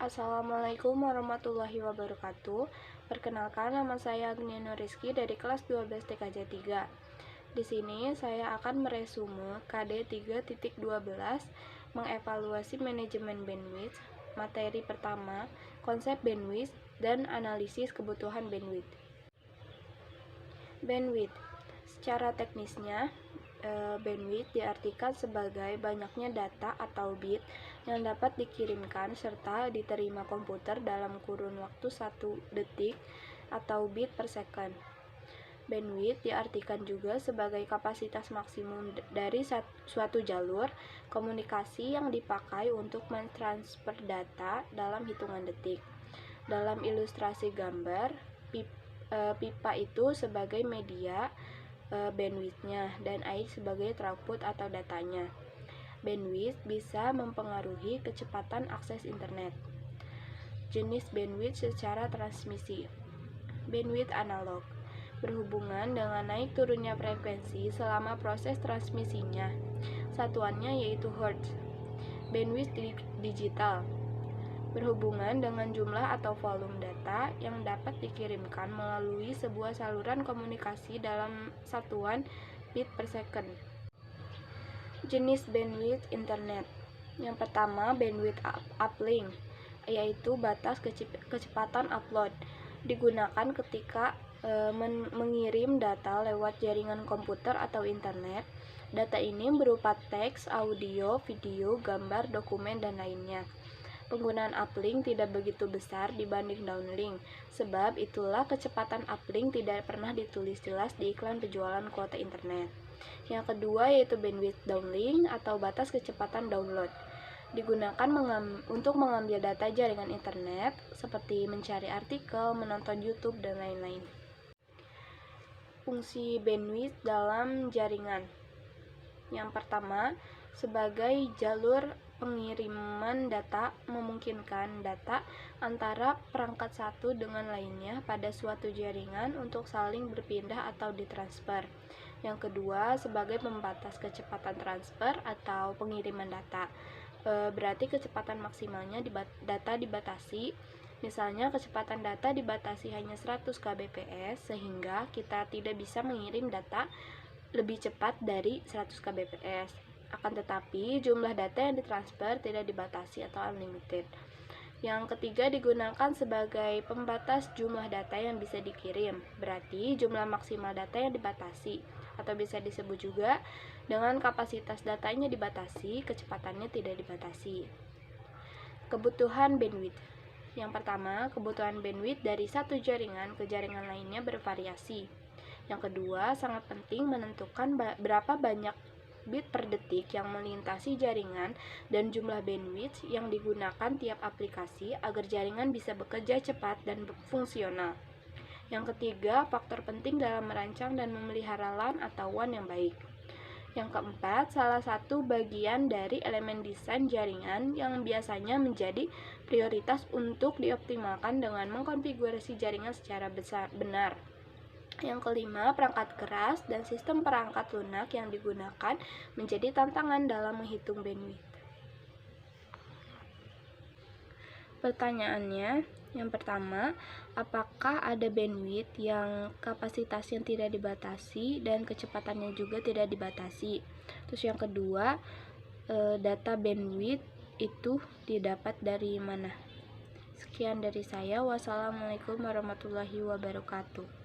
Assalamualaikum warahmatullahi wabarakatuh. Perkenalkan, nama saya Agniano Rizky dari kelas 12 TKJ 3. Di sini saya akan meresume KD 3.12 mengevaluasi manajemen bandwidth, materi pertama, konsep bandwidth, dan analisis kebutuhan bandwidth. Bandwidth. Secara teknisnya, bandwidth diartikan sebagai banyaknya data atau bit yang dapat dikirimkan serta diterima komputer dalam kurun waktu 1 detik atau bit per second. Bandwidth diartikan juga sebagai kapasitas maksimum dari suatu jalur komunikasi yang dipakai untuk mentransfer data dalam hitungan detik. Dalam ilustrasi gambar, pipa itu sebagai media bandwidth-nya dan air sebagai throughput atau datanya. Bandwidth bisa mempengaruhi kecepatan akses internet. Jenis bandwidth secara transmisi. Bandwidth analog berhubungan dengan naik turunnya frekuensi selama proses transmisinya. Satuannya yaitu hertz. Bandwidth digital berhubungan dengan jumlah atau volume data yang dapat dikirimkan melalui sebuah saluran komunikasi dalam satuan bit per second. Jenis bandwidth internet. Yang pertama, bandwidth uplink, yaitu batas kecepatan upload. Digunakan ketika mengirim data lewat jaringan komputer atau internet. Data ini berupa teks, audio, video, gambar, dokumen, dan lainnya. Penggunaan uplink tidak begitu besar dibanding downlink, sebab itulah kecepatan uplink tidak pernah ditulis jelas di iklan penjualan kuota internet. Yang kedua yaitu bandwidth downlink atau batas kecepatan download. Digunakan untuk mengambil data jaringan internet seperti mencari artikel, menonton YouTube, dan lain-lain. Fungsi bandwidth dalam jaringan. Yang pertama, sebagai jalur pengiriman data, memungkinkan data antara perangkat satu dengan lainnya pada suatu jaringan untuk saling berpindah atau ditransfer. Yang kedua, sebagai pembatas kecepatan transfer atau pengiriman data. Berarti kecepatan maksimalnya data dibatasi. Misalnya kecepatan data dibatasi hanya 100 kbps sehingga kita tidak bisa mengirim data lebih cepat dari 100 kbps. Akan tetapi jumlah data yang ditransfer tidak dibatasi atau unlimited. Yang ketiga digunakan sebagai pembatas jumlah data yang bisa dikirim. Berarti jumlah maksimal data yang dibatasi, atau bisa disebut juga dengan kapasitas datanya dibatasi, kecepatannya tidak dibatasi. Kebutuhan bandwidth. Yang pertama, kebutuhan bandwidth dari satu jaringan ke jaringan lainnya bervariasi. Yang kedua, sangat penting menentukan berapa banyak bit per detik yang melintasi jaringan dan jumlah bandwidth yang digunakan tiap aplikasi agar jaringan bisa bekerja cepat dan fungsional. Yang ketiga, faktor penting dalam merancang dan memelihara LAN atau WAN yang baik. Yang keempat, salah satu bagian dari elemen desain jaringan yang biasanya menjadi prioritas untuk dioptimalkan dengan mengkonfigurasi jaringan secara benar. Yang kelima, perangkat keras dan sistem perangkat lunak yang digunakan menjadi tantangan dalam menghitung bandwidth. Pertanyaannya, yang pertama, apakah ada bandwidth yang kapasitasnya tidak dibatasi dan kecepatannya juga tidak dibatasi? Terus yang kedua, data bandwidth itu didapat dari mana? Sekian dari saya. Wassalamualaikum warahmatullahi wabarakatuh.